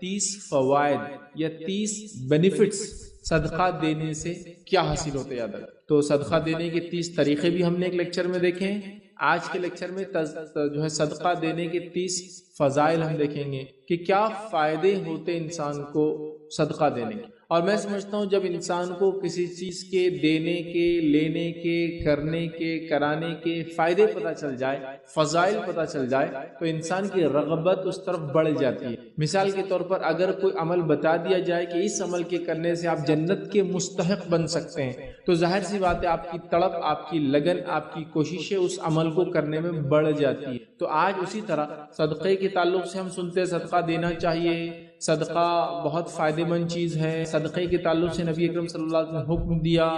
30 فوائد یا 30 بینیفٹس صدقہ دینے سے کیا حاصل ہوتے یاد رکھیں۔ تو صدقہ دینے کے 30 طریقے بھی ہم نے ایک لیکچر میں دیکھے ہیں۔ آج کے لیکچر میں جو ہے صدقہ دینے کے 30 فضائل ہم دیکھیں گے کہ کیا فائدے ہوتے انسان کو صدقہ دینے کے۔ اور میں سمجھتا ہوں جب انسان کو کسی چیز کے دینے کے، لینے کے، کرنے کے، کرانے کے فائدے پتہ چل جائے، فضائل پتہ چل جائے، تو انسان کی رغبت اس طرف بڑھ جاتی ہے۔ مثال کے طور پر اگر کوئی عمل بتا دیا جائے کہ اس عمل کے کرنے سے آپ جنت کے مستحق بن سکتے ہیں، تو ظاہر سی بات ہے آپ کی تڑپ، آپ کی لگن، آپ کی کوششیں اس عمل کو کرنے میں بڑھ جاتی ہے۔ تو آج اسی طرح صدقے کے تعلق سے ہم سنتے ہیں صدقہ دینا چاہیے، صدقہ بہت فائدہ مند چیز ہے۔ صدقے کے تعلق سے نبی اکرم صلی اللہ علیہ وسلم نے حکم دیا۔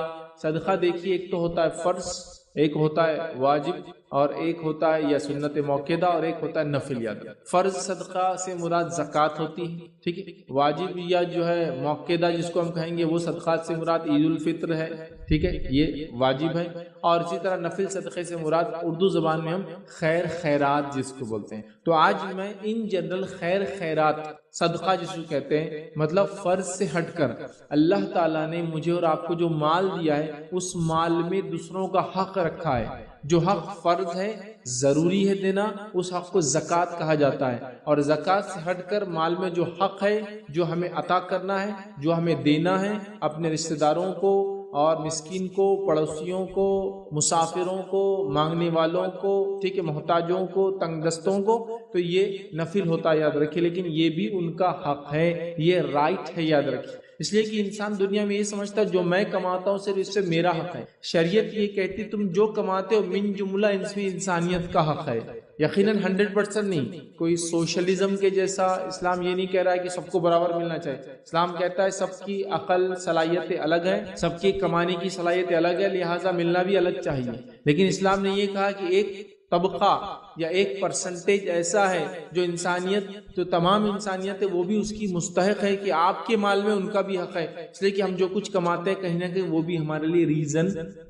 صدقہ دیکھیے ایک تو ہوتا ہے فرض، ایک ہوتا ہے واجب، اور ایک ہوتا ہے یا سنت موقعہ، اور ایک ہوتا ہے نفل یاد۔ فرض صدقہ سے مراد زکوٰۃ ہوتی ہے، ٹھیک ہے۔ واجب یا جو ہے موقعہ جس کو ہم کہیں گے وہ صدقات سے مراد عید الفطر ہے، ٹھیک ہے، یہ واجب ہے۔ اور اسی طرح نفل صدقے سے مراد اردو زبان میں ہم خیر خیرات جس کو بولتے ہیں۔ تو آج میں ان جنرل خیر خیرات، صدقہ جس کو کہتے ہیں، مطلب فرض سے ہٹ کر اللہ تعالیٰ نے مجھے اور آپ کو جو مال دیا ہے اس مال میں دوسروں کا حق رکھا ہے۔ جو حق فرض ہے، ضروری ہے دینا، اس حق کو زکوٰۃ کہا جاتا ہے۔ اور زکوٰۃ سے ہٹ کر مال میں جو حق ہے، جو ہمیں عطا کرنا ہے، جو ہمیں دینا ہے اپنے رشتہ داروں کو اور مسکین کو، پڑوسیوں کو، مسافروں کو، مانگنے والوں کو، ٹھیک ہے، محتاجوں کو، تنگ دستوں کو، تو یہ نفل ہوتا ہے یاد رکھیے، لیکن یہ بھی ان کا حق ہے، یہ رائٹ ہے یاد رکھیے۔ اس لیے کہ انسان دنیا میں یہ سمجھتا ہے جو میں کماتا ہوں صرف اس سے میرا حق ہے۔ شریعت یہ کہتی تم جو کماتے ہو من جملہ اس میں انسانیت کا حق ہے، یقیناً 100% نہیں۔ کوئی سوشلزم کے جیسا اسلام یہ نہیں کہہ رہا ہے کہ سب کو برابر ملنا چاہیے۔ اسلام کہتا ہے سب کی عقل صلاحیتیں الگ ہیں، سب کی کمانے کی صلاحیتیں الگ ہے، لہٰذا ملنا بھی الگ چاہیے۔ لیکن اسلام نے یہ کہا کہ ایک طبقہ یا ایک پرسنٹیج ایسا ہے جو انسانیت، جو تمام انسانیت ہے، وہ بھی اس کی مستحق ہے کہ آپ کے مال میں ان کا بھی حق ہے۔ اس لیے کہ ہم جو کچھ کماتے ہیں کہیں نہ کہیں وہ بھی ہمارے لیے ریزن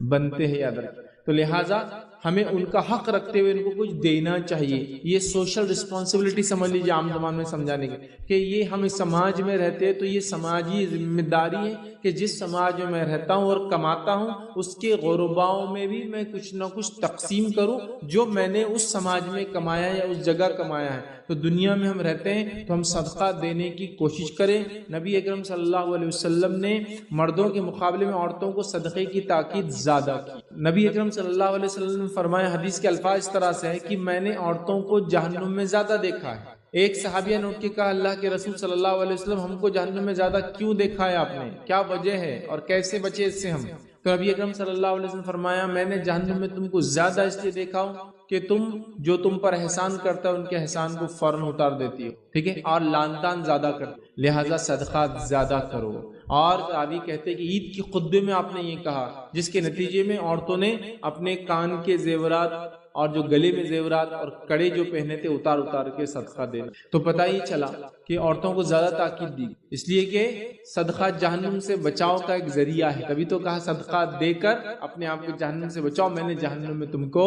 بنتے ہیں یاد رکھیں۔ تو لہٰذا ہمیں ان کا حق رکھتے ہوئے ان کو کچھ دینا چاہیے۔ یہ سوشل رسپانسبلٹی سمجھ لیجیے عام زبان میں سمجھانے کے کہ یہ ہم اس سماج میں رہتے ہیں تو یہ سماجی ذمہ داری ہے کہ جس سماج میں رہتا ہوں اور کماتا ہوں اس کے غرباؤں میں بھی میں کچھ نہ کچھ تقسیم کروں جو میں نے اس سماج میں کمایا یا اس جگہ کمایا ہے۔ تو دنیا میں ہم رہتے ہیں تو ہم صدقہ دینے کی کوشش کریں۔ نبی اکرم صلی اللہ علیہ وسلم نے مردوں کے مقابلے میں عورتوں کو صدقے کی تاکید زیادہ کی۔ نبی اکرم صلی اللہ علیہ وسلم نے فرمایا، حدیث کے الفاظ اس طرح سے ہے کہ میں نے عورتوں کو جہنم میں زیادہ دیکھا ہے۔ ایک صحابیہ نے اٹھ کے کہا، اللہ کے رسول صلی اللہ علیہ وسلم ہم کو جہنم میں زیادہ کیوں دیکھا ہے آپ نے؟ کیا وجہ ہے اور کیسے بچے اس سے ہم؟ تو نبی اکرم صلی اللہ علیہ وسلم فرمایا، میں نے جہنم میں تم کو زیادہ اس لیے دیکھا ہوں کہ تم جو تم پر احسان کرتا ہے ان کے احسان کو فوراً اتار دیتی ہو، ٹھیک ہے، اور لان تان زیادہ کرتے، لہٰذا صدقات زیادہ کرو۔ اور راوی کہتے کہ عید کی خطبے میں آپ نے یہ کہا، جس کے نتیجے میں عورتوں نے اپنے کان کے زیورات اور جو گلے میں زیورات اور کڑے جو پہنے تھے اتار اتار کے صدقہ دینا۔ تو پتہ ہی چلا کہ عورتوں کو زیادہ تاکید دی، اس لیے کہ صدقہ جہنم سے بچاؤ کا ایک ذریعہ ہے، تبھی تو کہا صدقہ دے کر اپنے آپ کو جہنم سے بچاؤ، میں نے جہنم میں تم کو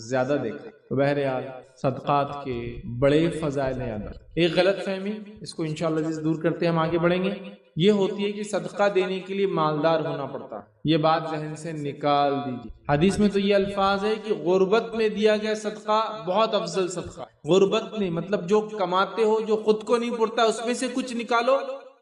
زیادہ دیکھا۔ تو بہرحال صدقات کے بڑے فضائل ہیں۔ ایک غلط فہمی، اس کو انشاءاللہ جس دور کرتے ہم آگے بڑھیں گے، یہ ہوتی ہے کہ صدقہ دینے کے لیے مالدار ہونا پڑتا ہے۔ یہ بات ذہن سے نکال دیجیے۔ حدیث میں تو یہ الفاظ ہے کہ غربت میں دیا گیا صدقہ بہت افضل صدقہ ہے۔ غربت میں مطلب جو کماتے ہو، جو خود کو نہیں پڑتا، اس میں سے کچھ نکالو،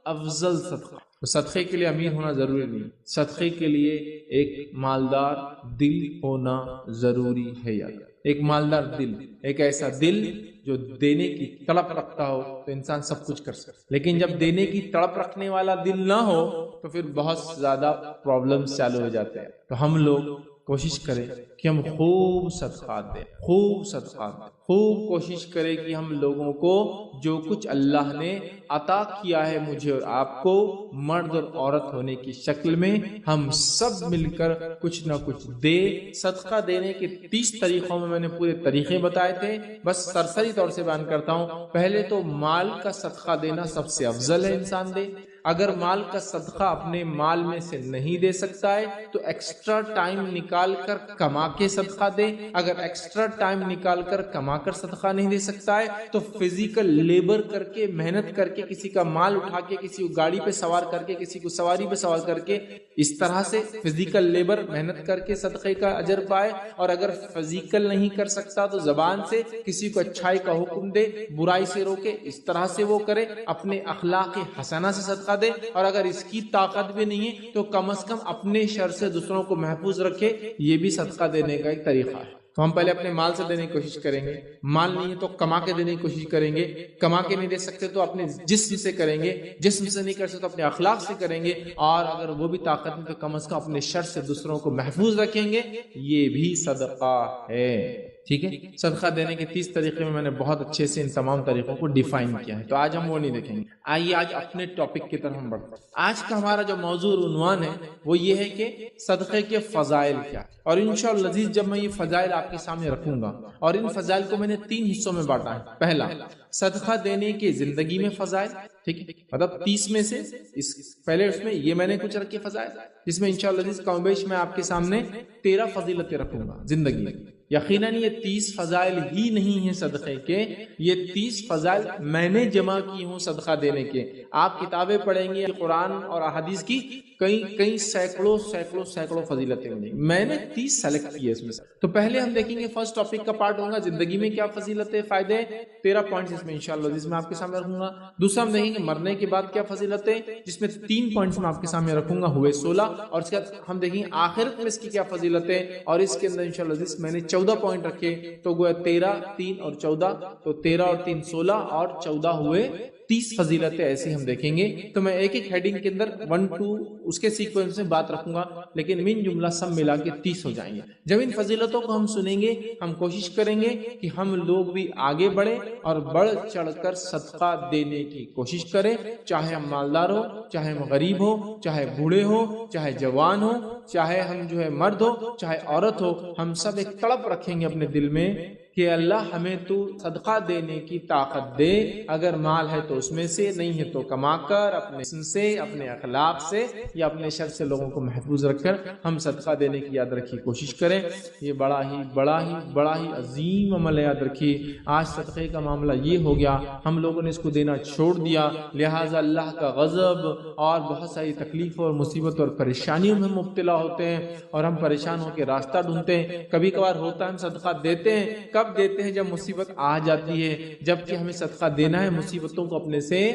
افضل صدقہ۔ تو صدقے کے لیے امیر ہونا ضروری نہیں، صدقے کے لیے ایک مالدار دل ہونا ضروری ہے۔ یاد ایک مالدار دل، ایک ایسا دل جو دینے کی تڑپ رکھتا ہو تو انسان سب کچھ کر سکتا ہے، لیکن جب دینے کی تڑپ رکھنے والا دل نہ ہو تو پھر بہت زیادہ پرابلمز چالو ہو جاتے ہیں۔ تو ہم لوگ کوشش کریں کہ ہم خوب صدقات دیں، خوب صدقات دیں، خوب کوشش کریں کہ ہم لوگوں کو جو کچھ اللہ نے عطا کیا ہے مجھے اور آپ کو مرد اور عورت ہونے کی شکل میں، ہم سب مل کر کچھ نہ کچھ دے۔ صدقہ دینے کے 30 طریقوں میں نے پورے طریقے بتائے تھے، بس سرسری طور سے بیان کرتا ہوں۔ پہلے تو مال کا صدقہ دینا سب سے افضل ہے انسان دے۔ اگر مال کا صدقہ اپنے مال میں سے نہیں دے سکتا ہے تو ایکسٹرا ٹائم نکال کر کما کے صدقہ دے. اگر ایکسٹرا ٹائم نکال کر کما کر صدقہ نہیں دے سکتا ہے تو فزیکل لیبر کر کے, محنت کر کے, کسی کا مال اٹھا کے, کسی کو گاڑی پہ سوار کر کے, کسی کو سواری پہ سوار کر کے, اس طرح سے فزیکل لیبر محنت کر کے صدقے کا اجر پائے. اور اگر فزیکل نہیں کر سکتا تو زبان سے کسی کو اچھائی کا حکم دے, برائی سے روکے, اس طرح سے وہ کرے, اپنے اخلاق حسنہ سے صدقہ دے. اور اگر اس کی طاقت بھی نہیں ہے تو کم از کم اپنے شر سے دوسروں کو محفوظ رکھے. یہ بھی صدقہ دینے کا ایک طریقہ ہے. تو ہم پہلے اپنے مال سے دینے کی کوشش کریں گے, مال نہیں ہے تو کما کے دینے کی کوشش کریں گے, کما کے نہیں دے سکتے تو اپنے جسم سے کریں گے, جسم سے نہیں کر سکتے تو اپنے اخلاق سے کریں گے, اور اگر وہ بھی طاقت نہیں تو کم از کم اپنے شر سے دوسروں کو محفوظ رکھیں گے. یہ بھی صدقہ ہے. ٹھیک ہے, صدقہ دینے کے 30 طریقے میں نے بہت اچھے سے ان تمام طریقوں کو ڈیفائن کیا ہے, تو آج ہم وہ نہیں دیکھیں گے. آئیے آج اپنے ٹاپک کی طرف ہم بڑھتے ہیں. آج کا ہمارا جو موضوع عنوان ہے وہ یہ ہے کہ صدقے کے فضائل کیا, اور انشاءاللہ عزیز جب میں یہ فضائل آپ کے سامنے رکھوں گا, اور ان فضائل کو میں نے 3 حصوں میں بانٹا ہے. پہلا, صدقہ دینے کے زندگی میں فضائل, ٹھیک ہے, مطلب 30 میں سے پہلے اس میں یہ میں نے کچھ رکھے فضائل, جس میں انشاءاللہ عزیز کم بیش میں آپ کے سامنے 13 فضیلتیں رکھوں گا زندگی میں. یقیناً یہ 30 فضائل ہی نہیں ہیں صدقے کے, یہ 30 فضائل میں نے جمع کی ہوں صدقہ دینے کے. آپ کتابیں پڑھیں گے قرآن اور احادیث کی, کئی سینکڑوں فضیلتیں ہوں گی, میں نے 30 سیلیکٹ کی ہے اس میں سے. تو پہلے ہم دیکھیں گے فرسٹ ٹاپک کا پارٹ ہوگا زندگی میں کیا فضیلتیں, فائدے, 13 پوائنٹس اس میں انشاءاللہ جس میں آپ کے سامنے رکھوں گا. دوسرا ہم دیکھیں گے مرنے کے بعد کیا فضیلتیں, جس میں 3 پوائنٹس میں آپ کے سامنے رکھوں گا, ہوئے 16. اور اس کے بعد ہم دیکھیں گے آخرت میں اس کی کیا فضیلتیں, اور اس کے اندر انشاءاللہ جس میں نے 14 پوائنٹ رکھے, تو گویا 13, 3 اور 14, تو 13 اور 3 16 اور 14 ہوئے 30 فضیلتیں. ایسی ہم دیکھیں گے. تو میں ایک ایک ہیڈنگ کے اندر 1 2 اس کے سیکوینس میں بات رکھوں گا, لیکن من جملہ سب ملا کے 30 ہو جائیں گے. جب ان فضیلتوں کو ہم سنیں گے, ہم کوشش کریں گے کہ ہم لوگ بھی آگے بڑھیں اور بڑھ چڑھ کر صدقہ دینے کی کوشش کریں, چاہے ہم مالدار ہو, چاہے ہم غریب ہو, چاہے بوڑھے ہو, چاہے جوان ہو, چاہے ہم مرد ہو, چاہے عورت ہو. ہم سب ایک تڑپ رکھیں گے اپنے دل میں کہ اللہ ہمیں تو صدقہ دینے کی طاقت دے. اگر مال ہے تو اس میں سے, نہیں ہے تو کما کر, اپنے اسم سے, اپنے اخلاق سے, یا اپنے شر سے لوگوں کو محفوظ رکھ کر ہم صدقہ دینے کی یاد رکھی کوشش کریں. یہ بڑا ہی عظیم عمل ہے, یاد رکھیے. آج صدقے کا معاملہ یہ ہو گیا, ہم لوگوں نے اس کو دینا چھوڑ دیا, لہٰذا اللہ کا غضب اور بہت ساری تکلیفوں اور مصیبتوں اور پریشانیوں میں مبتلا ہوتے ہیں, اور ہم پریشان ہو کے راستہ ڈھونڈتے ہیں. کبھی کبھار ہوتا ہے ہم صدقہ دیتے ہیں, کب دیتے ہیں, جب مصیبت آ جاتی ہے, جبکہ ہمیں صدقہ دینا ہے مصیبتوں کو اپنے سے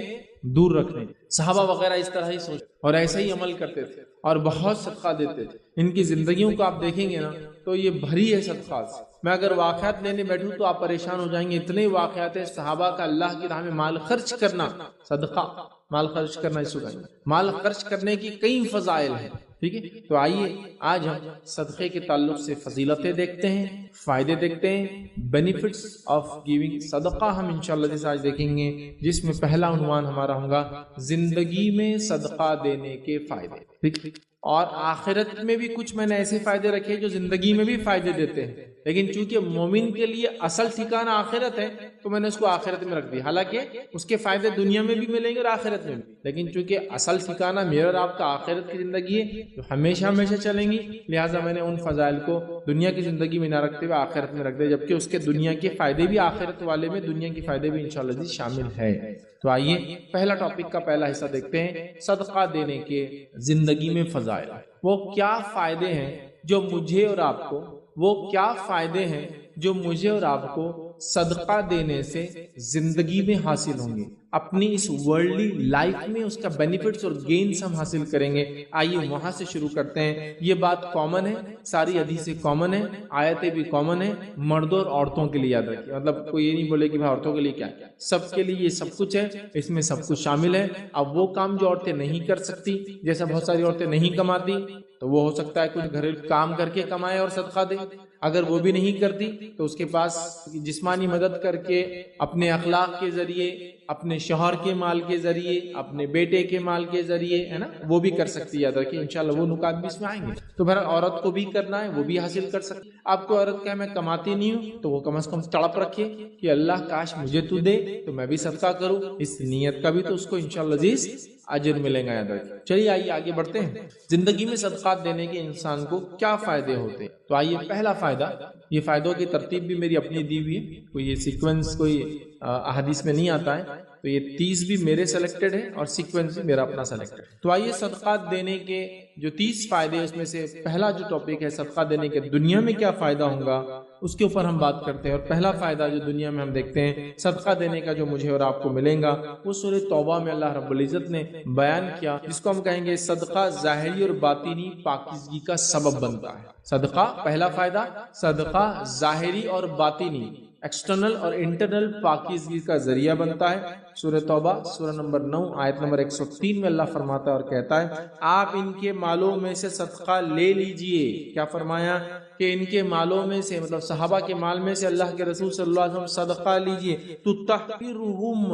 دور رکھنے. صحابہ وغیرہ اس طرح ہی سوچ اور ایسے ہی عمل کرتے تھے اور بہت صدقہ دیتے تھے. ان کی زندگیوں کو آپ دیکھیں گے نا تو یہ بھری ہے صدقات سے. میں اگر واقعات لینے بیٹھوں تو آپ پریشان ہو جائیں گے. اتنے واقعات ہیں صحابہ کا اللہ کی راہ میں مال خرچ کرنا, صدقہ مال خرچ کرنا, اس کو مال خرچ کرنے کی کئی فضائل ہیں. ٹھیک ہے, تو آئیے آج ہم صدقے کے تعلق سے فضیلتیں دیکھتے ہیں, فائدے دیکھتے ہیں, بینیفٹس آف گیونگ صدقہ ہم انشاءاللہ جیسے آج دیکھیں گے, جس میں پہلا عنوان ہمارا ہوگا زندگی میں صدقہ دینے کے فائدے. ٹھیک, اور آخرت میں بھی کچھ میں نے ایسے فائدے رکھے جو زندگی میں بھی فائدے دیتے ہیں, لیکن چونکہ مومن کے لیے اصل ٹھکانہ آخرت ہے تو میں نے اس کو آخرت میں رکھ دیا. حالانکہ اس کے فائدے دنیا میں بھی ملیں گے اور آخرت میں بھی, لیکن چونکہ اصل ٹھکانہ میرا اور آپ کا آخرت کی زندگی ہے جو ہمیشہ چلیں گی, لہٰذا میں نے ان فضائل کو دنیا کی زندگی میں نہ رکھتے ہوئے آخرت میں رکھ دیا, جبکہ اس کے دنیا کے فائدے بھی آخرت والے میں دنیا کے فائدے بھی انشاءاللہ شامل ہے. تو آئیے پہلا ٹاپک کا پہلا حصہ دیکھتے ہیں, صدقہ دینے کے زندگی میں فضائل. وہ کیا فائدے ہیں جو مجھے اور آپ کو, وہ کیا فائدے ہیں جو مجھے اور آپ کو صدقہ دینے سے زندگی میں حاصل ہوں گے, اپنی اس ورلڈلی لائف میں اس کا بینیفٹس اور گینز ہم حاصل کریں گے. آئیے وہاں سے شروع کرتے ہیں. یہ بات کامن ہے, ساری حدیثیں کامن ہیں, آیتیں بھی کامن ہیں, مردوں اور عورتوں کے لیے یاد رکھیے. مطلب کوئی یہ نہیں بولے کہ عورتوں کے لیے کیا, سب کے لیے یہ سب کچھ ہے, اس میں سب کچھ شامل ہے. اب وہ کام جو عورتیں نہیں کر سکتی, جیسا بہت ساری عورتیں نہیں کماتی, تو وہ ہو سکتا ہے کچھ گھریلو کام کر کے کمائے اور صدقہ دے. اگر وہ بھی نہیں کرتی تو اس کے پاس جسمانی مدد کر کے, اپنے اخلاق کے ذریعے, اپنے شوہر کے مال کے ذریعے, اپنے بیٹے کے مال کے ذریعے, ہے نا, وہ بھی کر سکتی ہے. یاد رکھیے انشاءاللہ وہ نکات بھی اس میں آئیں گے. تو بہرحال عورت کو بھی کرنا ہے, وہ بھی حاصل کر سکتی. آپ کو عورت کہے میں کماتی نہیں ہوں, تو وہ کم از کم تڑپ رکھے کہ اللہ کاش مجھے تو دے تو میں بھی صدقہ کروں, اس نیت کا بھی تو اس کو انشاءاللہ عزیز اجر ملے گا یاد رکھیں۔ چلیے آئیے آگے بڑھتے ہیں، زندگی میں صدقات دینے کے انسان کو کیا فائدے ہوتے ہیں۔ تو آئیے پہلا فائدہ، یہ فائدوں کی ترتیب بھی میری اپنی دی ہوئی ہے، کوئی یہ سیکوینس کوئی احادیث میں نہیں آتا ہے، تو یہ 30 بھی میرے سلیکٹڈ ہے اور سیکوینس بھی میرا اپنا سلیکٹڈ ہے۔ تو آئیے صدقات دینے کے جو 30 فائدے، اس میں سے پہلا جو ٹاپک ہے صدقات دینے کے دنیا میں کیا فائدہ ہوگا، اس کے اوپر ہم بات کرتے ہیں۔ اور پہلا فائدہ جو دنیا میں ہم دیکھتے ہیں صدقہ دینے کا جو مجھے اور آپ کو ملے گا، وہ سورہ توبہ میں اللہ رب العزت نے بیان کیا، جس کو ہم کہیں گے صدقہ ظاہری اور باطنی پاکیزگی کا سبب بنتا ہے۔ صدقہ پہلا فائدہ، صدقہ ظاہری اور باطنی، ایکسٹرنل اور انٹرنل پاکیزگی کا ذریعہ بنتا ہے۔ سورہ توبہ سورہ نمبر 9 آیت نمبر 103 میں اللہ فرماتا ہے اور کہتا ہے آپ ان کے مالوں میں سے صدقہ لے لیجئے۔ کیا فرمایا کہ ان کے مالوں میں سے، مطلب صحابہ کے مال میں سے اللہ کے رسول صلی اللہ علیہ وسلم صدقہ لیجئے، تطہرہم،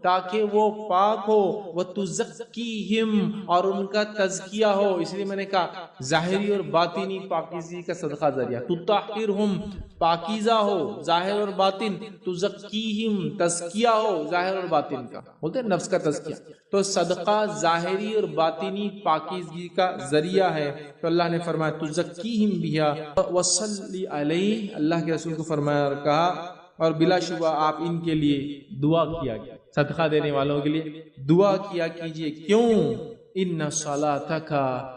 تاکہ وہ پاک ہو، وتزکیہم، اور ان کا تزکیہ ہو۔ اس لیے میں نے کہا ظاہری اور باطنی پاکیزگی کا صدقہ ذریعہ، تطہرہم پاکیزہ ہو ظاہر اور باطن، تزکیہم تزکیہ ہو ظاہر اور باطن کا، بولتے ہیں نفس کا تزکیہ۔ تو صدقہ ظاہری اور باطنی پاکیزگی کا ذریعہ ہے۔ تو اللہ نے فرمایا تزکیہم بہا وصلی علیہ، اللہ کے رسول کو فرمایا اور کہا اور بلا شبہ آپ ان کے لیے دعا کیا گیا، صدقہ دینے والوں کے لیے دعا کیا کیجئے۔ کیوں؟ ان صلاتک،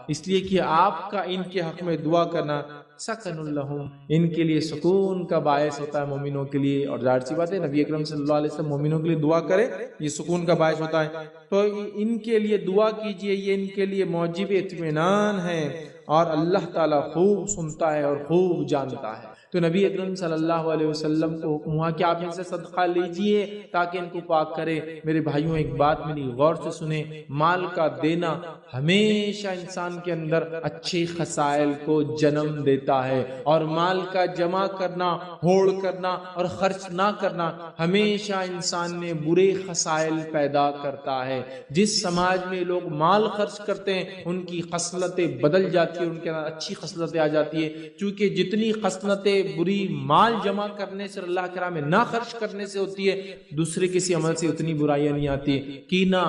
اس لیے کہ آپ کا ان کے حق میں دعا کرنا سکن لہم، ان کے لیے سکون کا باعث ہوتا ہے مومنوں کے لیے۔ اور ظاہر سی بات ہے نبی اکرم صلی اللہ علیہ وسلم مومنوں کے لیے دعا کرے، یہ سکون کا باعث ہوتا ہے۔ تو ان کے لیے دعا کیجئے، یہ ان کے لیے موجب اطمینان ہے، اور اللہ تعالیٰ خوب سنتا ہے اور خوب جانتا ہے۔ تو نبی اکرم صلی اللہ علیہ وسلم کو حکم ہوا کہ آپ ان سے صدقہ لیجئے تاکہ ان کو پاک کرے۔ میرے بھائیوں ایک بات میری غور سے سنیں، مال کا دینا ہمیشہ انسان کے اندر اچھے خصائل کو جنم دیتا ہے، اور مال کا جمع کرنا، ہوڑ کرنا اور خرچ نہ کرنا ہمیشہ انسان میں برے خصائل پیدا کرتا ہے۔ جس سماج میں لوگ مال خرچ کرتے ہیں ان کی خصلتیں بدل جاتی ہیں، ان کے اندر اچھی خصلتیں آ جاتی ہیں، چونکہ جتنی خصلتیں بری مال جمع کرنے سے، اللہ کے راہ میں نہ خرچ کرنے سے ہوتی ہے، دوسرے کسی عمل سے اتنی برائیاں نہیں آتی۔ کینہ،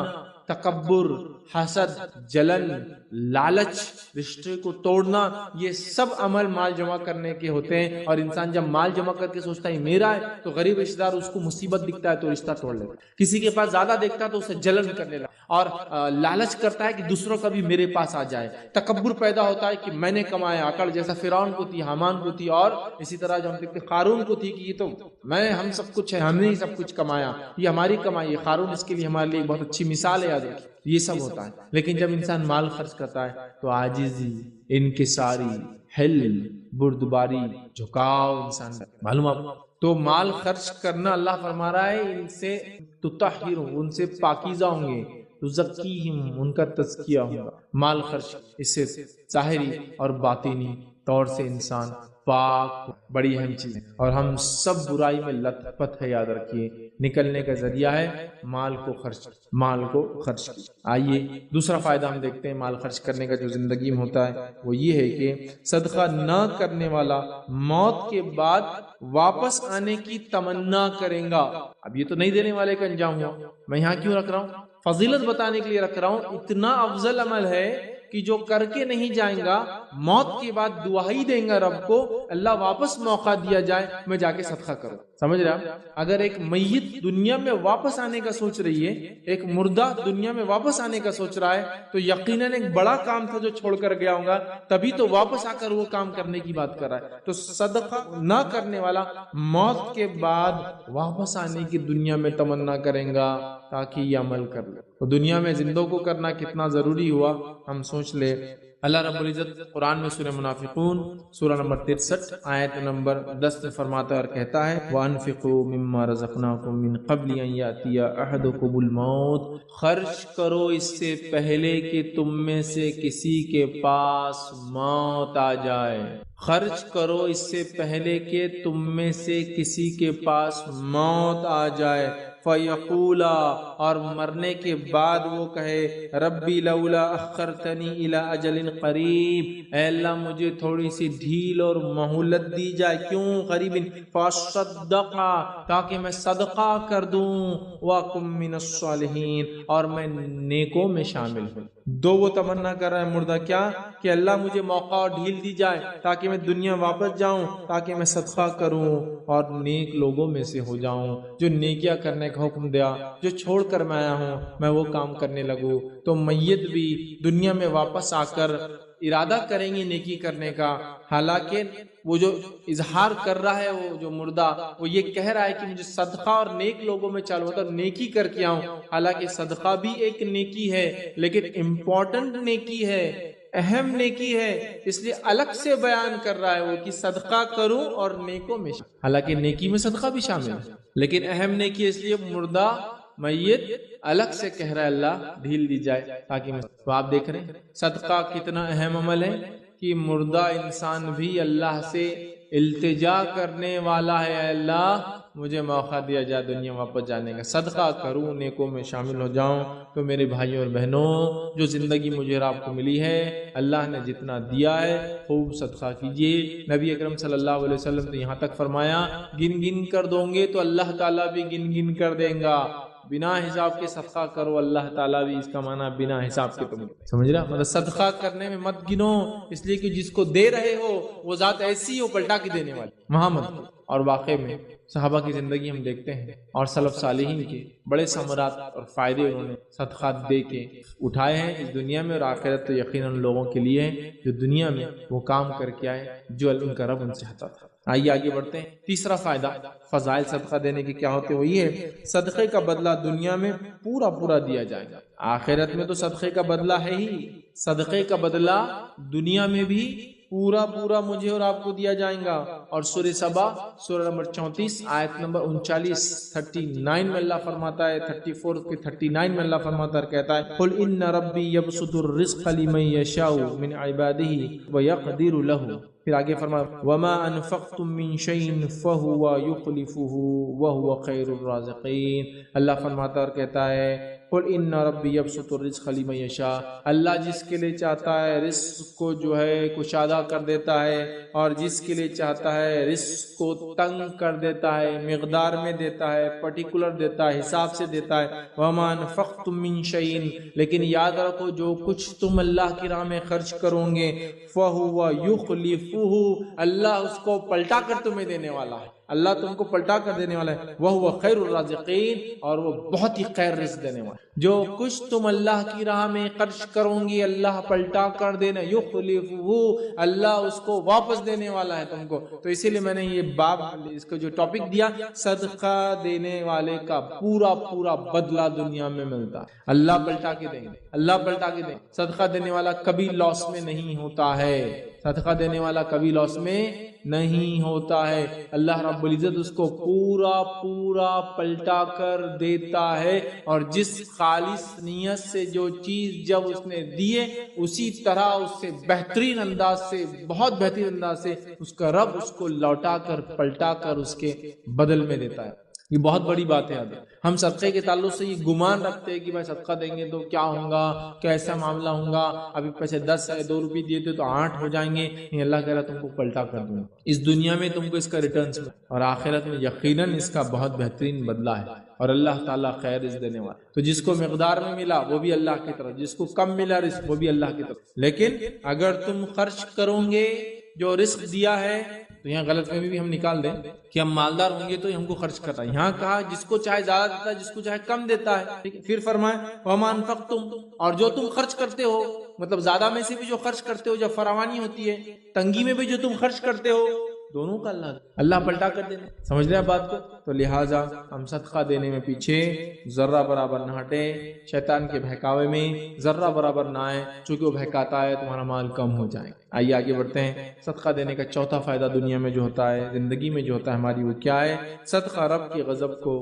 تکبر، حسد، جلن، لالچ، رشتے کو توڑنا، یہ سب عمل مال جمع کرنے کے ہوتے ہیں۔ اور انسان جب مال جمع کر کے سوچتا ہے میرا ہے، تو غریب رشتہ دار اس کو مصیبت دکھتا ہے تو رشتہ توڑ لیتا ہے، کسی کے پاس زیادہ دیکھتا ہے تو اسے جلن کرنے لگتا ہے، اور لالچ کرتا ہے کہ دوسروں کا بھی میرے پاس آ جائے۔ تکبر پیدا ہوتا ہے کہ میں نے کمایا، عقل جیسا فرعون کو تھی، حامان کو تھی، اور اسی طرح جو ہم دیکھتے ہیں قارون کو تھی کہ یہ تو ہم سب کچھ ہے، ہم نے ہی سب کچھ کمایا، یہ ہماری کمائی ہے۔ قارون اس کے لیے ہمارے لیے بہت اچھی مثال ہے، یاد رکھیے یہ سب ہوتا ہے۔ لیکن جب انسان مال خرچ کرتا ہے تو عاجزی، انکساری، حل، بردباری، جھکاؤ انسان معلوم آپ۔ تو مال خرچ کرنا اللہ فرما رہا ہے ان سے تطہر، ان سے پاکیزہ ہوں گے، تزکیہم، ان کا تزکیہ ہوگا۔ مال خرچ اس سے ظاہری اور باطنی طور سے انسان پاک، بڑی اہم چیز ہے، اور ہم سب برائی میں لت پت ہے، یاد رکھیے نکلنے کا ذریعہ ہے مال کو خرچ کی۔ آئیے دوسرا فائدہ ہم دیکھتے ہیں مال خرچ کرنے کا جو زندگی میں ہوتا ہے، وہ یہ ہے کہ صدقہ نہ کرنے والا موت کے بعد واپس آنے کی تمنا کرے گا۔ اب یہ تو نہیں دینے والے کا انجام ہوا، میں یہاں کیوں رکھ رہا ہوں؟ فضیلت بتانے کے لیے رکھ رہا ہوں۔ اتنا افضل عمل ہے کہ جو کر کے نہیں جائیں گا، موت کے بعد دعائی دیں گا رب کو، اللہ واپس موقع دیا جائے میں جا کے صدقہ کروں۔ سمجھ رہے آپ؟ اگر ایک میت دنیا میں واپس آنے کا سوچ رہی ہے، ایک مردہ دنیا میں واپس آنے کا سوچ رہا ہے، تو یقیناً ایک بڑا کام تھا جو چھوڑ کر گیا ہوگا، تبھی تو واپس آ کر وہ کام کرنے کی بات کر رہا ہے۔ تو صدقہ نہ کرنے والا موت کے بعد واپس آنے کی دنیا میں تمنا کریں گا تاکہ یہ عمل کر لے۔ تو دنیا میں زندوں کو کرنا کتنا ضروری ہوا ہم سوچ لے۔ اللہ رب العزت قرآن میں سورہ منافقون سورہ نمبر 63 آیت نمبر 10 میں فرماتا ہے اور کہتا ہے وَأَنفِقُوا مِمَّا رَزَقْنَاكُم مِّن قَبْلِ أَن يَأْتِيَ أَحَدَكُمُ الْمَوْتُ، خرچ کرو اس سے پہلے کہ تم میں سے کسی کے پاس موت آ جائے۔ خرچ کرو اس سے پہلے کہ تم میں سے کسی کے پاس موت آ جائے۔ فَيَقُولَا، اور مرنے کے بعد وہ کہے ربی لولا اخرتنی الی اجل قریب، اے اللہ مجھے تھوڑی سی ڈھیل اور مہلت دی جائے، کیوں قریب، فاصدق، تاکہ میں صدقہ کر دوں، واکم من الصالحین، اور میں نیکوں میں شامل ہوں۔ دو وہ تمنا کر رہا ہے مردہ، کیا کہ اللہ مجھے موقع اور ڈھیل دی جائے تاکہ میں دنیا واپس جاؤں، تاکہ میں صدقہ کروں اور نیک لوگوں میں سے ہو جاؤں، جو نیکیاں کرنے کا حکم دیا، جو چھوڑ کر میں آیا ہوں میں وہ کام کرنے لگوں۔ تو میت بھی دنیا میں واپس آ کر ارادہ کریں گے نیکی کرنے کا، حالانکہ وہ جو اظہار کر رہا ہے، وہ جو مردہ وہ یہ کہہ رہا ہے کہ مجھے صدقہ اور نیک لوگوں میں چالو ہوتا نیکی کر کے آؤں، حالانکہ صدقہ بھی ایک نیکی ہے، لیکن امپورٹنٹ نیکی ہے، اہم نیکی ہے، اس لیے الگ سے بیان کر رہا ہے وہ کہ صدقہ کروں اور نیکوں میں شامل، حالانکہ نیکی میں صدقہ بھی شامل ہے، لیکن اہم نیکی اس لیے مردہ میت الگ سے کہہ رہا ہے اللہ ڈھیل دی جائے تاکہ میں۔ تو آپ دیکھ رہے ہیں صدقہ کتنا اہم عمل ہے کہ مردہ انسان بھی اللہ سے التجا کرنے والا ہے، اے اللہ مجھے موقع دیا جائے دنیا واپس جانے کا، صدقہ کروں، نیکوں میں شامل ہو جاؤں۔ تو میرے بھائیوں اور بہنوں، جو زندگی مجھے اور آپ کو ملی ہے، اللہ نے جتنا دیا ہے خوب صدقہ کیجیے۔ نبی اکرم صلی اللہ علیہ وسلم نے یہاں تک فرمایا گن گن کر دو گے تو اللہ تعالیٰ بھی گن گن کر دیں گا، بنا حساب کے صدقہ کرو، اللہ تعالیٰ بھی، اس کا معنی بنا حساب کے، تم سمجھ رہا، مطلب صدقہ کرنے میں مت گنو، اس لیے کہ جس کو دے رہے ہو وہ ذات ایسی ہو پلٹا کے دینے والی، وہاں مت۔ اور واقع میں صحابہ کی زندگی ہم دیکھتے ہیں اور سلف صالحین کے بڑے ثمرات اور فائدے انہوں نے صدقات دے کے اٹھائے ہیں اس دنیا میں، اور آخرت تو یقیناً لوگوں کے لیے ہے جو دنیا میں وہ کام کر کے آئے جو ان کا رب ان سے چاہتا تھا۔ آئیے آگے بڑھتے ہیں۔ تیسرا فائدہ فضائل صدقہ دینے کے کیا ہوتے ہیں، وہ یہ ہے صدقے کا بدلہ دنیا میں پورا پورا دیا جائے گا، آخرت میں تو صدقے کا بدلہ ہے ہی، صدقے کا بدلہ دنیا میں بھی پورا پورا مجھے اور آپ کو دیا جائے گا۔ اور سورہ سبا سورہ نمبر 34 آیت نمبر 39 39 میں اللہ فرماتا ہے، 34 کے 39 میں اللہ فرماتا ہے، کہتا ہے قل ان ربی یبسط الرزق لمن یشاء من عبادہ ویقدر له، پھر آگے فرمایا وما انفقتم من شیء فهو یخلفه وهو خیر الرازقین۔ اللہ فرماتا اور کہتا ہے قل ان ربی یبسط الرزق لمن یشاء، اللہ جس کے لیے چاہتا ہے رزق کو جو ہے کشادہ کر دیتا ہے، اور جس کے لیے چاہتا ہے رزق کو تنگ کر دیتا ہے، مقدار میں دیتا ہے، پرٹیکولر دیتا ہے، حساب سے دیتا ہے۔ وما انفقتم من شیء، لیکن یاد رکھو جو کچھ تم اللہ کی راہ میں خرچ کرو گے فہو یخلفہ، اللہ اس کو پلٹا کر تمہیں دینے والا ہے، اللہ تم کو پلٹا کر دینے والا ہے، وہ خیر الرازقین، اور وہ بہت ہی خیر رزق دینے والا ہے۔ جو کچھ تم اللہ کی راہ میں خرچ کرو گی اللہ پلٹا کر دینا، یخلفہ، اللہ اس کو واپس دینے والا ہے تم کو۔ تو اسی لیے میں نے یہ باب اس کو جو ٹاپک دیا، صدقہ دینے والے کا پورا پورا بدلہ دنیا میں ملتا ہے، اللہ پلٹا کے دیں گے، اللہ پلٹا کے دیں گے۔ صدقہ دینے والا کبھی لاس میں نہیں ہوتا ہے، صدقہ دینے والا کبھی لاس میں نہیں ہوتا ہے، اللہ رب العزت اس کو پورا پورا پلٹا کر دیتا ہے، اور جس خالص نیت سے جو چیز جب اس نے دیے اسی طرح اس سے بہترین انداز سے، بہت بہترین انداز سے اس کا رب اس کو لوٹا کر پلٹا کر اس کے بدل میں دیتا ہے۔ یہ بہت بڑی بات ہے۔ ہم صدقے کے تعلق سے یہ گمان رکھتے ہیں کہ بھائی صدقہ دیں گے تو کیا ہوگا، کیسا معاملہ ہوگا، ابھی پیسے 10 ہے 2 روپے دیے تھے تو 8 ہو جائیں گے، نہیں، اللہ کہہ رہا تم کو پلٹا کر دوں گا، اس دنیا میں تم کو اس کا ریٹرنز اور آخرت میں یقیناً اس کا بہت بہترین بدلہ ہے، اور اللہ تعالیٰ خیر رزق دینے والا۔ تو جس کو مقدار میں ملا وہ بھی اللہ کی طرف، جس کو کم ملا رزق وہ بھی اللہ کی طرف، لیکن اگر تم خرچ کرو گے جو رزق دیا ہے، تو یہاں غلط فہمی بھی ہم نکال دیں کہ ہم مالدار ہوں گے تو ہم کو خرچ کرتا ہے، یہاں کہا جس کو چاہے زیادہ دیتا ہے، جس کو چاہے کم دیتا ہے۔ پھر فرمائے وما انفقتم، اور جو تم خرچ کرتے ہو، مطلب زیادہ میں سے بھی جو خرچ کرتے ہو، جب فراوانی ہوتی ہے، تنگی میں بھی جو تم خرچ کرتے ہو، دونوں کا اللہ پلٹا کر دینا۔ سمجھ رہے ہیں بات کو؟ تو لہٰذا ہم صدقہ دینے میں پیچھے ذرہ برابر نہ ہٹے، شیطان کے بہکاوے میں ذرہ برابر نہ آئے، چونکہ وہ بہکاتا ہے تمہارا مال کم ہو جائے۔ آئیے آگے بڑھتے ہیں۔ صدقہ دینے کا چوتھا فائدہ دنیا میں جو ہوتا ہے، زندگی میں جو ہوتا ہے ہماری، وہ کیا ہے؟ صدقہ رب کے غضب کو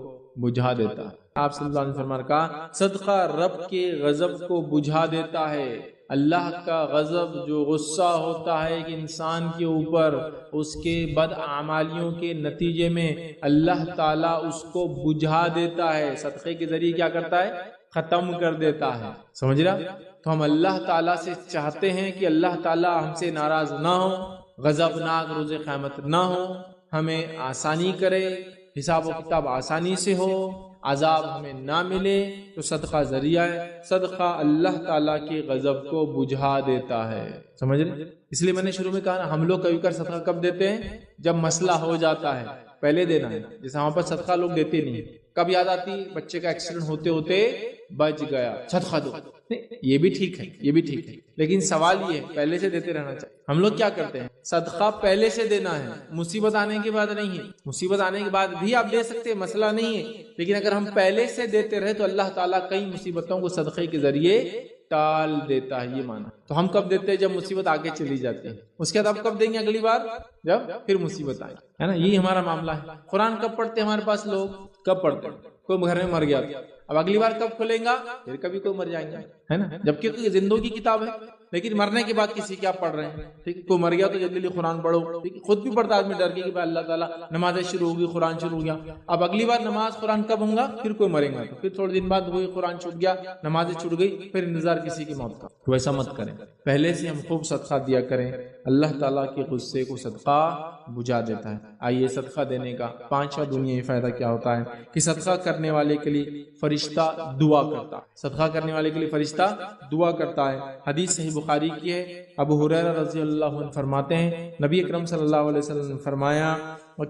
بجھا دیتا ہے۔ آپ صلی اللہ علیہ وسلم نے کہا صدقہ رب کے غضب کو بجھا دیتا ہے۔ اللہ کا غضب جو غصہ ہوتا ہے کہ انسان کے اوپر اس کے بد اعمالیوں کے نتیجے میں اللہ تعالیٰ اس کو بجھا دیتا ہے، صدقے کے ذریعے کیا کرتا ہے؟ ختم کر دیتا ہے. سمجھ رہا؟ تو ہم اللہ تعالیٰ سے چاہتے ہیں کہ اللہ تعالیٰ ہم سے ناراض نہ ہو، غضبناک روز قیامت نہ ہو، ہمیں آسانی کرے، حساب و کتاب آسانی سے ہو، عذاب ہمیں نہ ملے. تو صدقہ ذریعہ ہے، صدقہ اللہ تعالیٰ کے غضب کو بجھا دیتا ہے. سمجھ رہے؟ اس لیے میں نے شروع میں کہا نا، ہم لوگ کبھی کر صدقہ کب دیتے ہیں؟ جب مسئلہ ہو جاتا ہے، پہلے دینا ہے. جیسے ہم پر صدقہ لوگ دیتے نہیں. کب یاد آتی؟ بچے کا ایکسیڈنٹ ہوتے ہوتے بچ گیا، صدقہ دو. یہ بھی ٹھیک ہے، یہ بھی ٹھیک ہے، لیکن سوال یہ ہے پہلے سے دیتے رہنا چاہیے. ہم لوگ کیا کرتے ہیں؟ صدقہ پہلے سے دینا ہے، مصیبت آنے کے بعد نہیں ہے. مصیبت آنے کے بعد بھی آپ دے سکتے ہیں، مسئلہ نہیں ہے، لیکن اگر ہم پہلے سے دیتے رہے تو اللہ تعالیٰ کئی مصیبتوں کو صدقے کے ذریعے ٹال دیتا ہے. یہ مانا. تو ہم کب دیتے ہیں؟ جب مصیبت آگے چلی جاتی ہے. اس کے بعد آپ کب دیں گے؟ اگلی بار جب پھر مصیبت آئے، ہے نا. یہی ہمارا معاملہ ہے. قرآن کب پڑھتے ہمارے پاس لوگ؟ کب پڑھتے؟ کوئی گھر میں مر گیا، اب اگلی بار کب کھولیں گا؟ پھر کبھی کوئی مر جائیں گا، ہے نا. جبکہ یہ زندگی کی کتاب ہے، لیکن مرنے کے بعد کسی کیا پڑھ رہے ہیں؟ ٹھیک ہے، کوئی مر گیا تو جلدی قرآن پڑھو. ٹھیک ہے، خود بھی پڑھتا آدمی ڈر کے کہ بھائی اللہ تعالیٰ نمازیں شروع ہوگی، قرآن شروع ہو گیا. اب اگلی بار نماز قرآن کب ہوں گا؟ پھر کوئی مرے گا، پھر تھوڑے دن بعد وہی قرآن چھوٹ گیا، نمازیں چھوٹ گئی، پھر انتظار کسی کی موت کا. تو ایسا مت کریں، پہلے سے ہم خوب صدقہ دیا کریں. اللہ تعالیٰ کے غصے کو صدقہ بجھا دیتا ہے. آئیے صدقہ دینے کا 5واں دنیاوی فائدہ کیا ہوتا ہے کہ صدقہ کرنے والے کے لیے فرشتہ دعا کرتا ہے. صدقہ کرنے والے کے لیے فرشتہ دعا کرتا ہے. حدیث صحیح بخاری کی ہے. ابو ہریرہ رضی اللہ عنہ فرماتے ہیں نبی اکرم صلی اللہ علیہ وسلم نے فرمایا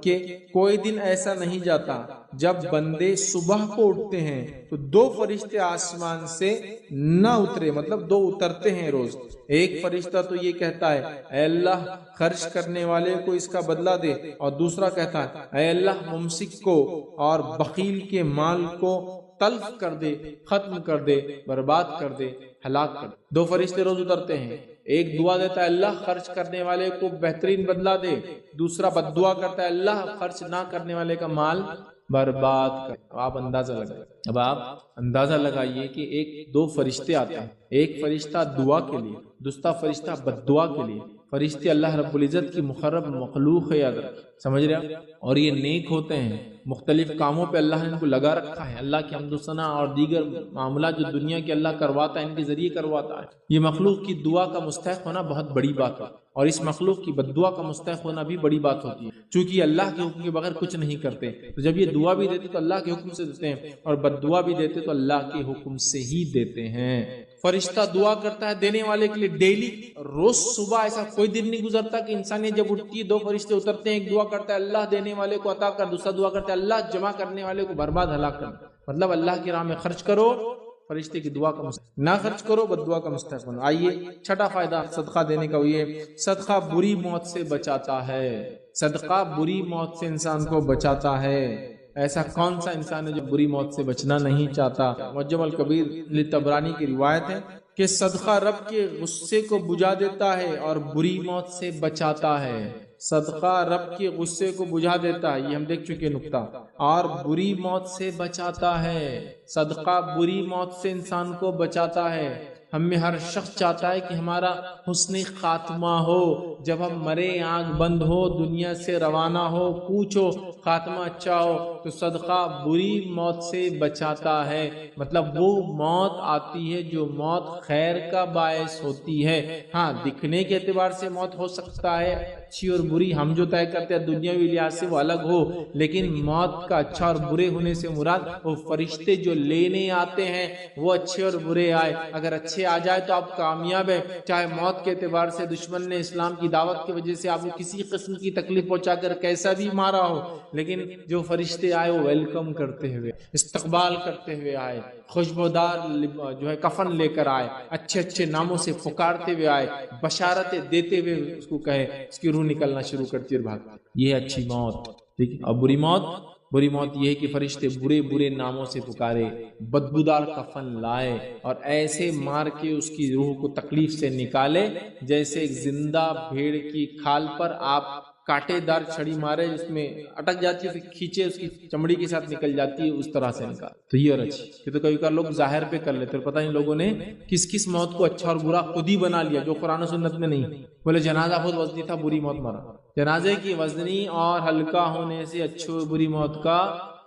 کہ کوئی دن ایسا نہیں جاتا جب بندے صبح کو اٹھتے ہیں تو 2 فرشتے آسمان سے نہ اترے، مطلب 2 اترتے ہیں روز. ایک فرشتہ تو یہ کہتا ہے اے اللہ خرچ کرنے والے کو اس کا بدلہ دے، اور دوسرا کہتا ہے اے اللہ ممسک کو اور بخیل کے مال کو تلف کر دے، ختم کر دے، برباد کر دے، ہلاک کر دے. 2 فرشتے روز اترتے ہیں. ایک دعا دیتا ہے اللہ خرچ کرنے والے کو بہترین بدلہ دے، دوسرا بد دعا کرتا ہے اللہ خرچ نہ کرنے والے کا مال برباد کر. آپ اندازہ لگائیے کہ 2 فرشتے آتے ہیں، ایک فرشتہ دعا کے لیے، دوسرا فرشتہ بد دعا کے لیے. فرشتے اللہ رب العزت کی مقرب مخلوق ہے، یاد رکھ. سمجھ رہے ہیں؟ اور یہ نیک ہوتے ہیں، مختلف کاموں پہ اللہ نے ان کو لگا رکھا ہے. اللہ کی حمد و ثنا اور دیگر معاملات جو دنیا کے اللہ کرواتا ہے ان کے ذریعے کرواتا ہے. یہ مخلوق کی دعا کا مستحق ہونا بہت بڑی بات ہے، اور اس مخلوق کی بد دعا کا مستحق ہونا بھی بڑی بات ہوتی ہے، چونکہ اللہ کے حکم کے بغیر کچھ نہیں کرتے. تو جب یہ دعا بھی دیتے تو اللہ کے حکم سے دیتے ہیں، اور بد دعا بھی دیتے تو اللہ کے حکم سے ہی دیتے ہیں. فرشتہ دعا کرتا ہے دینے والے کے لیے ڈیلی، روز صبح. ایسا کوئی دن نہیں گزرتا کہ انسانیت جب اٹھتی ہے 2 فرشتے اترتے ہیں. ایک دعا کرتا ہے اللہ دینے والے کو عطا کر، دوسرا دعا کرتا ہے اللہ جمع کرنے والے کو برباد ہلاک کر. مطلب اللہ کی راہ میں خرچ کرو، فرشتے کی دعا کا مستحق، نہ خرچ کرو، بد دعا کا مستحق بنو. آئیے 6واں فائدہ صدقہ دینے کا یہ صدقہ بری موت سے بچاتا ہے. صدقہ بری موت سے انسان کو بچاتا ہے. ایسا کون سا انسان ہے جو بری موت سے بچنا نہیں چاہتا؟ معجم الکبیر لطبرانی کی روایت ہے کہ صدقہ رب کے غصے کو بجھا دیتا ہے اور بری موت سے بچاتا ہے. صدقہ رب کے غصے کو بجھا دیتا ہے، یہ ہم دیکھ چکے نکتہ، اور بری موت سے بچاتا ہے. صدقہ بری موت سے انسان کو بچاتا ہے. ہم میں ہر شخص چاہتا ہے کہ ہمارا حسن خاتمہ ہو، جب ہم مرے آنکھ بند ہو، دنیا سے روانہ ہو، پوچھو خاتمہ اچھا ہو. تو صدقہ بری موت سے بچاتا ہے. مطلب وہ موت آتی ہے جو موت خیر کا باعث ہوتی ہے. ہاں دکھنے کے اعتبار سے موت ہو سکتا ہے اچھی اور بری، ہم جو طے کرتے ہیں دنیاوی لحاظ سے وہ الگ ہو، لیکن موت کا اچھا اور برے ہونے سے مراد وہ فرشتے جو لینے آتے ہیں وہ اچھے اور برے آئے. اگر اچھے آ جائے تو آپ کامیاب ہے. چاہے موت کے اعتبار سے دشمن نے اسلام کی دعوت کی وجہ سے آپ کو کسی قسم کی تکلیف پہنچا کر کیسا بھی مارا ہو، لیکن جو فرشتے آئے وہ ویلکم کرتے ہوئے، استقبال کرتے ہوئے آئے، خوشبودار جو ہے کفن لے کر آئے، اچھے اچھے ناموں سے پکارتے ہوئے آئے، بشارتیں دیتے ہوئے اس کو کہے، اس کی روح نکلنا شروع کرتی اور بھاگ. یہ اچھی موت. ٹھیک ہے. اور بری موت یہ ہے کہ فرشتے برے برے ناموں سے پکارے، بدبودار کفن لائے اور ایسے مار کے اس کی روح کو تکلیف سے نکالے جیسے ایک زندہ بھیڑ کی کھال پر آپ کانٹے دار چھڑی مارے جس میں اٹک جاتی ہے پھر کھینچے اس کی چمڑی کے ساتھ نکل جاتی ہے، اس طرح سے ان کا تو یہ اور اچھی کہ تو کبھی کبھار لوگ ظاہر پہ کر لیتے، پتہ نہیں لوگوں نے کس کس موت کو اچھا اور برا خود ہی بنا لیا جو قرآن و سنت میں نہیں. بولے جنازہ خود وزنی تھا، بری موت مرا. جنازے کی وزنی اور ہلکا ہونے سے اچھی اور بری موت کا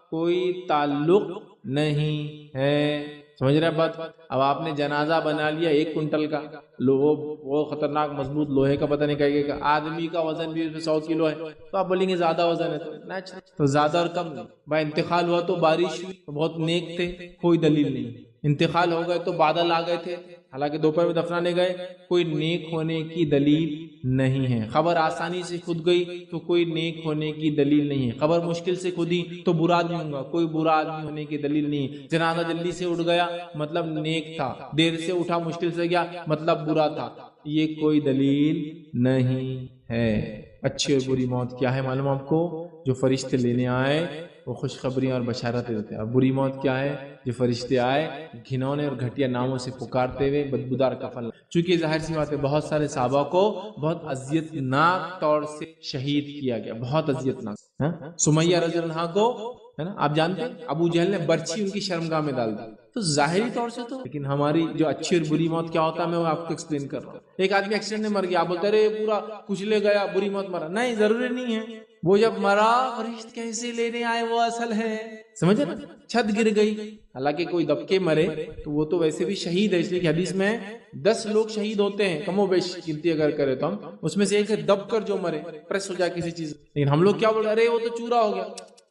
کوئی تعلق نہیں ہے. سمجھ رہے بات؟ اب آپ نے جنازہ بنا لیا 1 کنٹل کا، وہ خطرناک مضبوط لوہے کا، پتہ نہیں کہے گا آدمی کا وزن بھی 100 کلو ہے، تو آپ بولیں گے زیادہ وزن ہے تو زیادہ اور کم نہیں. بھائی انتقال ہوا تو بارش ہوئی تو بہت نیک تھے، کوئی دلیل نہیں. انتقال ہو گئے تو بادل آ گئے تھے، حالانکہ دوپہر میں دفنانے گئے، کوئی نیک ہونے کی دلیل نہیں ہے. خبر آسانی سے کھد گئی تو کوئی نیک ہونے کی دلیل نہیں ہے. خبر مشکل سے کھدی تو برا آدمی ہوں گا، کوئی برا آدمی ہونے کی دلیل نہیں. جنازہ جلدی سے اٹھ گیا مطلب نیک تھا، دیر سے اٹھا مشکل سے گیا مطلب برا تھا. یہ کوئی دلیل نہیں ہے. اچھی اور بری موت کیا ہے معلوم آپ کو؟ جو فرشتے لینے آئے وہ خوشخبریاں اور بشارتیں دیتے ہیں. اور بری موت کیا ہے؟ جو فرشتے آئے گھنونے اور گھٹیا ناموں سے پکارتے ہوئے بدبودار کفن. چونکہ ظاہر سی بات ہے بہت سارے صحابہ کو بہت اذیت ناک طور سے شہید کیا گیا، بہت اذیت ناک. سمیہ رضی اللہ عنہا کو ہے نا آپ جانتے ہیں ابو جہل نے برچھی ان کی شرمگاہ میں ڈال دی. تو ظاہری طور سے تو، لیکن ہماری جو اچھی اور بری موت کیا ہوتا ہے میں وہ آپ کو ایکسپلین کر رہا ہوں. ایک آدمی ایکسیڈنٹ میں مر گیا، آپ بولتے ہیں پورا کچلے گیا بری موت مرا. نہیں، ضروری نہیں ہے. وہ جب مرا فرشتے کیسے لینے آئے وہ اصل ہے. سمجھے نا؟ چھت گر گئی، حالانکہ کوئی دب کے مرے تو وہ تو ویسے بھی شہید ہے. اس لیے کہ حدیث میں 10 لوگ شہید ہوتے ہیں کم و بیش گنتی اگر کرے تو ہم، اس میں سے ایک ہے دب کر جو مرے، پریس ہو جائے کسی چیز. لیکن ہم لوگ کیا بول رہے وہ تو چورا ہو گیا.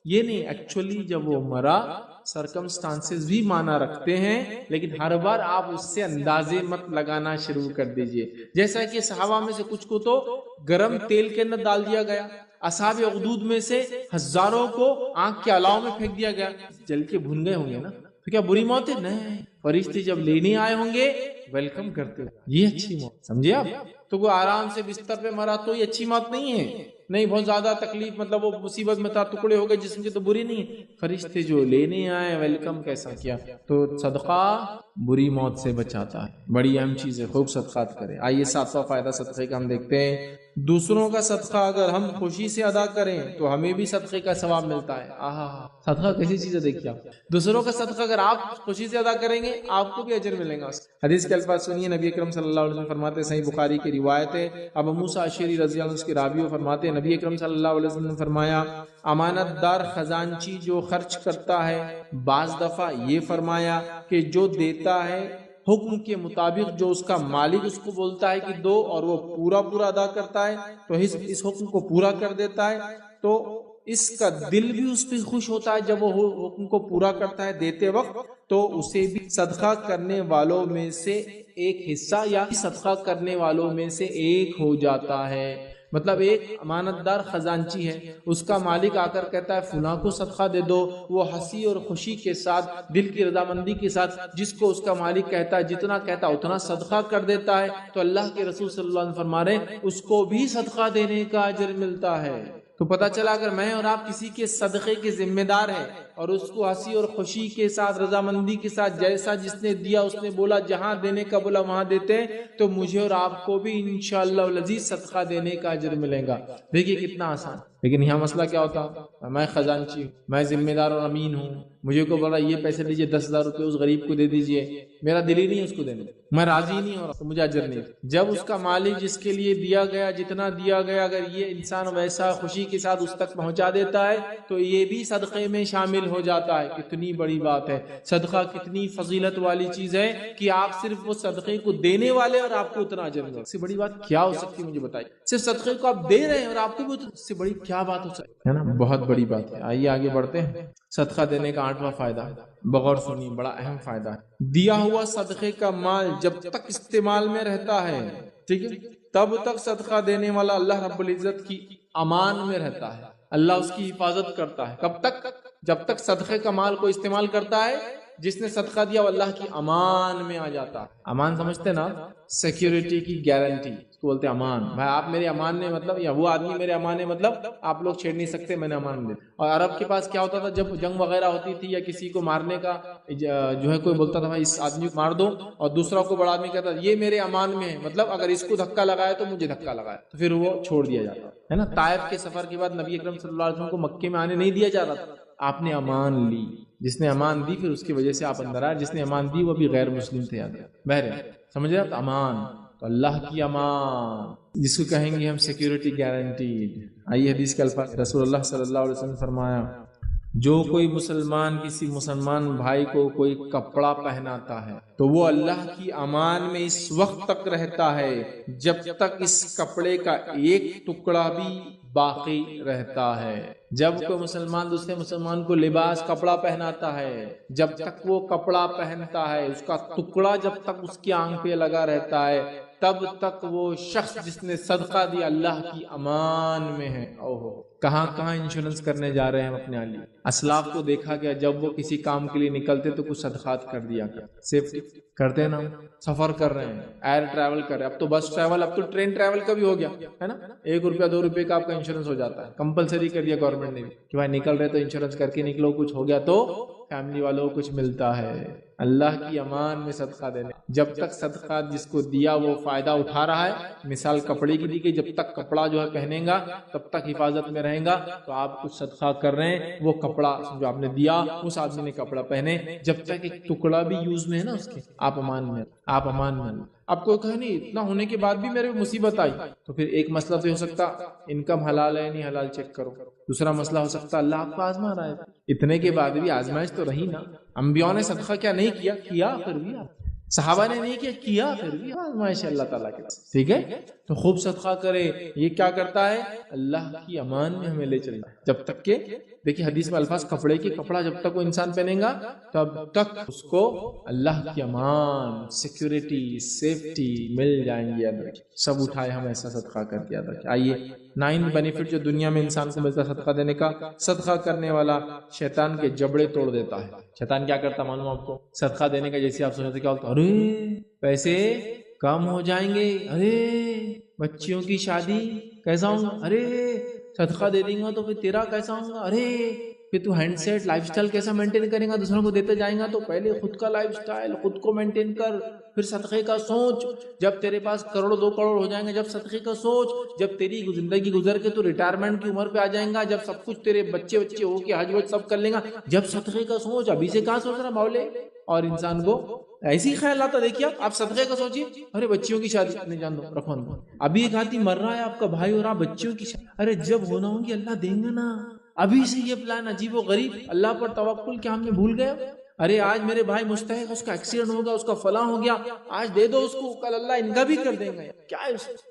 یہ نہیں، ایکچولی جب وہ مرا سرکمسٹانسز بھی مانا رکھتے ہیں، لیکن ہر بار آپ اس سے اندازے مت لگانا شروع کر دیجئے. جیسا کہ صحابہ میں سے کچھ کو تو گرم تیل کے اندر ڈال دیا گیا، اصحاب اخدود میں سے ہزاروں کو آنکھ کے علاوہ میں پھینک دیا گیا، جل کے بھن گئے ہوں گے نا. تو کیا بری موت ہے؟ نہیں. فرشتے جب لینے آئے ہوں گے ویلکم کرتے ہیں، یہ اچھی موت. سمجھے آپ؟ تو کوئی آرام سے بستر پہ مرا تو یہ اچھی موت نہیں ہے. نہیں، بہت زیادہ تکلیف مطلب وہ مصیبت میں تھا، ٹکڑے ہو گئے جسم کے، تو بری نہیں ہے. فرشتے جو لینے آئے ویلکم کیسا کیا. تو صدقہ بری موت سے بچاتا ہے، بڑی اہم چیز ہے. خوب صدقات کریں. آئیے 7واں فائدہ صدقے کا ہم دیکھتے ہیں. دوسروں کا صدقہ اگر ہم خوشی سے ادا کریں تو ہمیں بھی صدقے کا ثواب ملتا ہے. صدقہ کیسی چیز ہے دیکھیے آپ. دوسروں کا صدقہ اگر آپ خوشی سے ادا کریں گے آپ کو بھی اجر ملے گا. حدیث کے الفاظ سنیے. نبی اکرم صلی اللہ علیہ وسلم فرماتے ہیں، صحیح بخاری کی روایت ہے، ابو موسیٰ اشعری رضی اللہ عنہ کے راوی فرماتے ہیں، نبی اکرم صلی اللہ علیہ وسلم نے فرمایا، امانت دار خزانچی جو خرچ کرتا ہے، بعض دفعہ یہ فرمایا کہ جو دیتا ہے حکم کے مطابق جو اس کا مالک اس کو بولتا ہے کہ دو اور وہ پورا ادا کرتا ہے تو اس حکم کو پورا کر دیتا ہے، تو اس کا دل بھی اس پہ خوش ہوتا ہے جب وہ حکم کو پورا کرتا ہے دیتے وقت، تو اسے بھی صدقہ کرنے والوں میں سے ایک حصہ یا صدقہ کرنے والوں میں سے ایک ہو جاتا ہے. مطلب ایک امانت دار خزانچی ہے، اس کا مالک آ کر کہتا ہے فلاں کو صدقہ دے دو، وہ ہنسی اور خوشی کے ساتھ دل کی رضامندی کے ساتھ جس کو اس کا مالک کہتا ہے جتنا کہتا ہے اتنا صدقہ کر دیتا ہے، تو اللہ کے رسول صلی اللہ علیہ وسلم فرما رہے ہیں اس کو بھی صدقہ دینے کا اجر ملتا ہے. تو پتہ چلا اگر میں اور آپ کسی کے صدقے کے ذمہ دار ہیں اور اس کو ہنسی اور خوشی کے ساتھ رضامندی کے ساتھ جیسا جس نے دیا اس نے بولا جہاں دینے کا بولا وہاں دیتے ہیں، تو مجھے اور آپ کو بھی انشاءاللہ العزیز صدقہ دینے کا اجر ملے گا. دیکھیے کتنا آسان. لیکن یہاں مسئلہ کیا ہوتا، میں خزانچی ہوں، میں ذمہ دار اور امین ہوں، مجھے کو بولا یہ پیسے لیجئے 10,000 روپے اس غریب کو دے دیجئے، میرا دل ہی نہیں اس کو دینے، میں راضی نہیں ہو رہا تو مجھے اجر نہیں. جب اس کا مالک جس کے لیے دیا گیا جتنا دیا گیا اگر یہ انسان ویسا خوشی کے ساتھ اس تک پہنچا دیتا ہے تو یہ بھی صدقے میں شامل ہو جاتا ہے. کتنی بڑی بات ہے. صدقہ کتنی فضیلت والی چیز ہے کہ آپ صرف وہ صدقے کو دینے والے اور آپ کو اتنا اجر ملے. اس سے بڑی بات کیا ہو سکتی مجھے بتائیے. صرف صدقے کو آپ دے رہے ہیں اور آپ کو بھی اس سے بڑی کیا بات ہو سکتی ہے نا. بہت بڑی بات ہے. آئیے آگے بڑھتے ہیں. صدقہ دینے کا 8واں فائدہ بغور سنی، بڑا اہم فائدہ ہے. دیا ہوا صدقے کا مال جب تک استعمال میں رہتا ہے، ٹھیک ہے، تب تک صدقہ دینے والا اللہ رب العزت کی امان میں رہتا ہے، اللہ اس کی حفاظت کرتا ہے. کب تک؟ جب تک صدقے کا مال کو استعمال کرتا ہے جس نے صدقہ دیا وہ اللہ کی امان میں آ جاتا ہے. امان سمجھتے نا، سیکیورٹی کی گارنٹی اس کو بولتے ہیں امان. بھائی آپ میرے امان میں مطلب، یا وہ آدمی میرے امان میں مطلب آپ لوگ چھیڑ نہیں سکتے، میں نے امان دیا. اور عرب کے پاس کیا ہوتا تھا، جب جنگ وغیرہ ہوتی تھی یا کسی کو مارنے کا جو ہے کوئی بولتا تھا بھائی اس آدمی کو مار دو، اور دوسرا کو بڑا آدمی کہتا یہ میرے امان میں ہے، مطلب اگر اس کو دھکا لگایا تو مجھے دھکا لگایا، تو پھر وہ چھوڑ دیا جاتا ہے نا. طائف کے سفر کے بعد نبی اکرم صلی اللہ علیہ وسلم کو مکے میں آنے نہیں دیا جا رہا تھا. آپ نے امان لی، جس نے امان دی پھر اس کی وجہ سے آپ اندر آئے. جس نے امان دی وہ بھی غیر مسلم تھے. بہرحال سمجھ رہے آپ، امان تو اللہ کی امان جس کو کہیں گے ہم سیکیورٹی گارنٹیڈ. آئیے حدیث کے الفاظ. رسول اللہ صلی اللہ علیہ وسلم فرمایا، جو کوئی مسلمان کسی مسلمان بھائی کو کوئی کپڑا پہناتا ہے تو وہ اللہ کی امان میں اس وقت تک رہتا ہے جب تک اس کپڑے کا ایک ٹکڑا بھی باقی رہتا ہے. جب کوئی مسلمان دوسرے مسلمان کو لباس کپڑا پہناتا ہے، جب تک وہ کپڑا پہنتا ہے اس کا ٹکڑا جب تک اس کی آنکھ پہ لگا رہتا ہے، تب تک وہ شخص جس نے صدقہ دیا اللہ کی امان میں ہے. اوہو، کہاں کہاں انشورنس کرنے جا رہے ہیں ہم اپنے علی. اسلاف کو دیکھا گیا جب وہ کسی کام کے لیے نکلتے تو کچھ صدقات کر دیا گیا. سیفٹی کرتے ہیں نا، سفر کر رہے ہیں، ایئر ٹریول کر رہے ہیں، اب تو بس ٹریول، اب تو ٹرین ٹریول کا بھی ہو گیا ہے نا. 1 روپیہ 2 روپے کا آپ کا انشورنس ہو جاتا ہے. کمپلسری کر دیا گورنمنٹ نے کہ بھائی نکل رہے تو انشورنس کر کے نکلو، کچھ ہو گیا تو فیملی والوں کو کچھ ملتا ہے. اللہ کی امان میں صدقہ دینے، جب تک صدقہ جس کو دیا وہ فائدہ اٹھا رہا ہے. مثال کپڑے کی دی کہ جب تک کپڑا جو ہے پہنے گا تب تک حفاظت میں رہے گا. تو آپ کچھ صدقہ کر رہے ہیں، وہ کپڑا جو آپ نے دیا اس آدمی نے کپڑا پہنے، جب تک ایک ٹکڑا بھی یوز میں ہے نا اس کے، آپ امان میں، آپ امان میں. آپ کو کہا نہیں اتنا ہونے کے بعد بھی میرے مصیبت آئی، تو پھر ایک مسئلہ تو ہو سکتا انکم حلال ہے نہیں حلال چیک کرو. دوسرا مسئلہ ہو سکتا اللہ آپ کو آزما رہا ہے. اتنے کے بعد بھی آزمائش تو رہی نا. انبیاء نے صدقہ کیا نہیں کیا؟ کیا پھر بھی. صحابہ نے نہیں کیا؟ کیا پھر بھی. آزمائش اللہ تعالیٰ کے پاس. ٹھیک ہے، تو خوب صدقہ کرے. یہ کیا کرتا ہے؟ اللہ کی امان میں ہمیں لے چلتا ہے. جب تک کہ دیکھیے حدیث میں الفاظ کپڑے کی، کپڑا جب تک وہ انسان پہنے گا تب تک اس کو اللہ کی امان، سیکیورٹی، سیفٹی مل جائیں گی. سب اٹھائے ہم ایسا صدقہ کر دیا تھا. آئیے 9 بینیفٹ جو دنیا میں انسان کو ملتا ہے صدقہ دینے کا. صدقہ کرنے والا شیطان کے جبڑے توڑ دیتا ہے. شیطان کیا کرتا معلوم آپ کو؟ صدقہ دینے کا جیسے آپ سنتے کیا ہوتا، ارے پیسے کم ہو جائیں گے، ارے بچیوں کی شادی کیسا ہوں گا، ارے صدقہ دے دیں گا تو پھر تیرا کیسا ہوں گا، ارے پھر تو ہینڈ سیٹ لائف سٹائل کیسا مینٹین کریں گا، دوسروں کو دیتے جائیں گا تو پہلے خود کا لائف سٹائل خود کو مینٹین کر، پھر صدقے کا سوچ. جب تیرے پاس کروڑ 2 کروڑ ہو جائیں گے جب صدقے کا سوچ. جب تیری زندگی گزر کے تو ریٹائرمنٹ کی عمر پہ آ جائیں گا، جب سب کچھ تیرے بچے ہو کے حج وج سب کر لیں گا، جب صدقے کا سوچ. ابھی سے کہاں سوچ رہا مولے؟ اور انسان کو ایسی خیال آتا. دیکھیے آپ صدقے کا سوچیے، ارے بچیوں کی شادی نہیں جان دو رکھو اندر. ابھی ایک آدمی مر رہا ہے آپ کا بھائی اور آپ بچیوں کی شادی، ارے جب ہونا ہوگی اللہ دیں گے نا. ابھی سے یہ پلان عجیب و غریب، اللہ پر توکل کیا ہم نے بھول گئے؟ ارے آج میرے بھائی مستحق، اس کا ایکسیڈنٹ ہو گیا، اس کا فلاں ہو گیا، آج دے دو اس کو، کل اللہ ان کا بھی کر دیں گے. کیا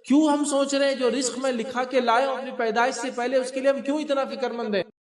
کیوں ہم سوچ رہے ہیں جو رزق میں لکھا کے لائے اپنی پیدائش سے پہلے اس کے لیے ہم کیوں اتنا فکر مند ہیں؟